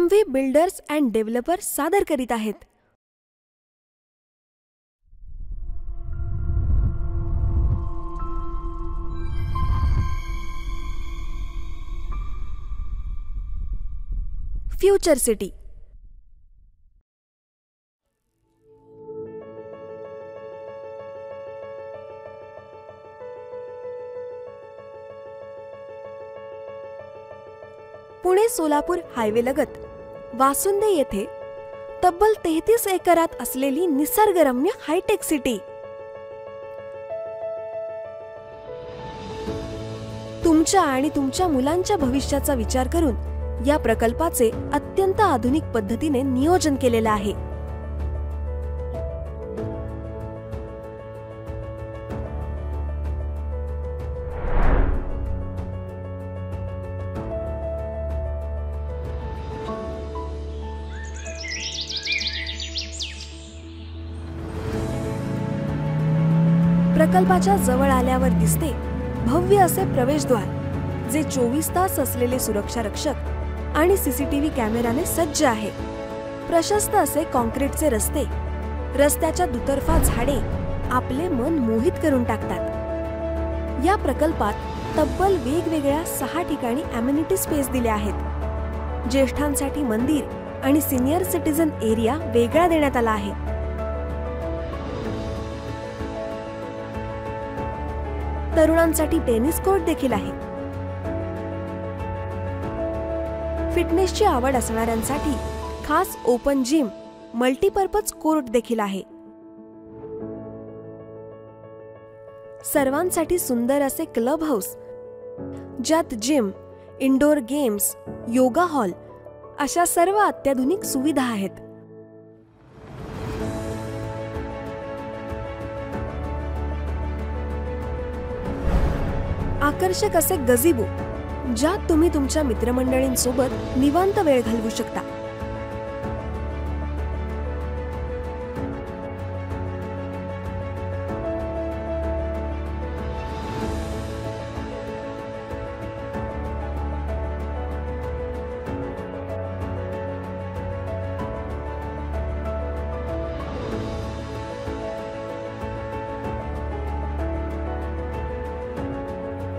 MV builders and developers सादर करीत आहेत. Future city. Pune Solapur highway लगत वासुंदे येथे तब्बल 33 एकरात असलेली निसर्गरम्य हायटेक सिटी. तुमच्या आणि तुमच्या मुलांच्या भविष्याचा विचार करून या प्रकल्पाचे अत्यंत आधुनिक पद्धतीने नियोजन केलेले आहे. प्रकल्पाच्या जवळ आल्यावर दिसते भव्य असे प्रवेशद्वार, जे 24 तास असलेले सुरक्षा रक्षक आणि सीसीटीव्ही कॅमेराने सज्ज आहे. प्रशस्त असे कॉन्क्रीटचे रस्ते, रस्त्याच्या दुतर्फा झाडे आपले मन मोहित करून टाकतात. या प्रकल्पात तब्बल वेगवेगळ्या 6 ठिकाणी अमेनिटी स्पेस दिले आहेत. ज्येष्ठांसाठी मंदिर आणि सिनियर सिटीजन एरिया वेगळा देण्यात आला आहे. तरुणांसाठी टेनिस कोर्ट देखील आहे. फिटनेसची आवड असणाऱ्यांसाठी खास ओपन जिम, मल्टीपर्पज कोर्ट देखील आहे. सर्वांसाठी सुंदर असे क्लब हाऊस, ज्यात gym, indoor games, yoga hall अशा सर्व अत्याधुनिक सुविधा आहेत. आकर्षक असे गझिबो, ज्यात तुम्ही तुमच्या मित्रमंडळींसोबत निवांत वेळ घालवू शकता.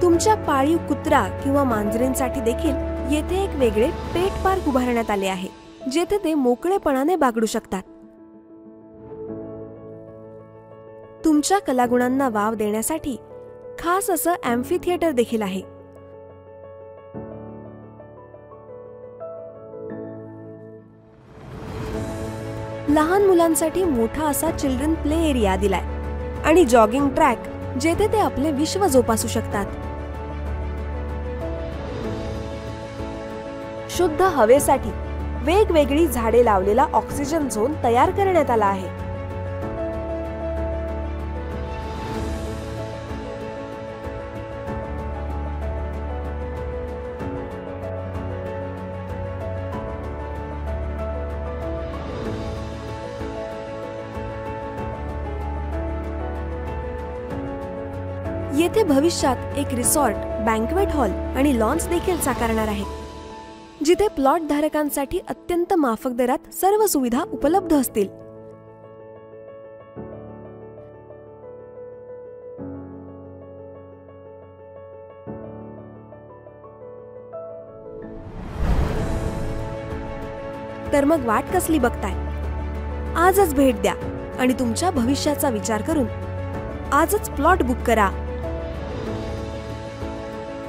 तुमच्या पाळीव कुत्रा किंवा मांजरींसाठी देखील येथे एक वेगळे पेट पार्क उभारण्यात आले आहे, जेथे ते मोकळेपणाने बागडू शकतात. तुमच्या कलागुणांना वाव देण्यासाठी खास असं अॅम्फी थिएटर देखील आहे. लहान मुलांसाठी मोठा असा चिल्ड्रन प्ले एरिया दिलाय आणि जॉगिंग ट्रॅक, जेथे ते आपले विश्व जोपासू शकतात. शुद्ध हवेसाठी वेगवेगळी झाडे लावलेला ऑक्सिजन झोन तयार करण्यात आला आहे. येथे भविष्यात एक रिसॉर्ट, बँक्वेट हॉल आणि लॉन्स देखील साकारणार आहे, जिथे प्लॉट धारकांसाठी अत्यंत माफक दरात सर्व सुविधा उपलब्ध असतील. तर मग वाट कसली बघताय? आजच भेट द्या आणि तुमच्या भविष्याचा विचार करून आजच प्लॉट बुक करा.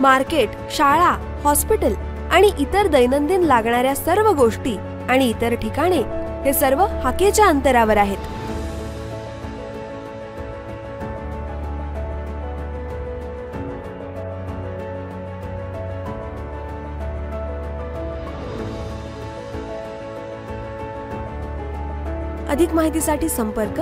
मार्केट, शाळा, हॉस्पिटल आणि इतर दैनंदिन लागणाऱ्या सर्व गोष्टी आणि इतर ठिकाणे हे सर्व हाकेच्या अंतरावर आहेत. अधिक माहितीसाठी संपर्क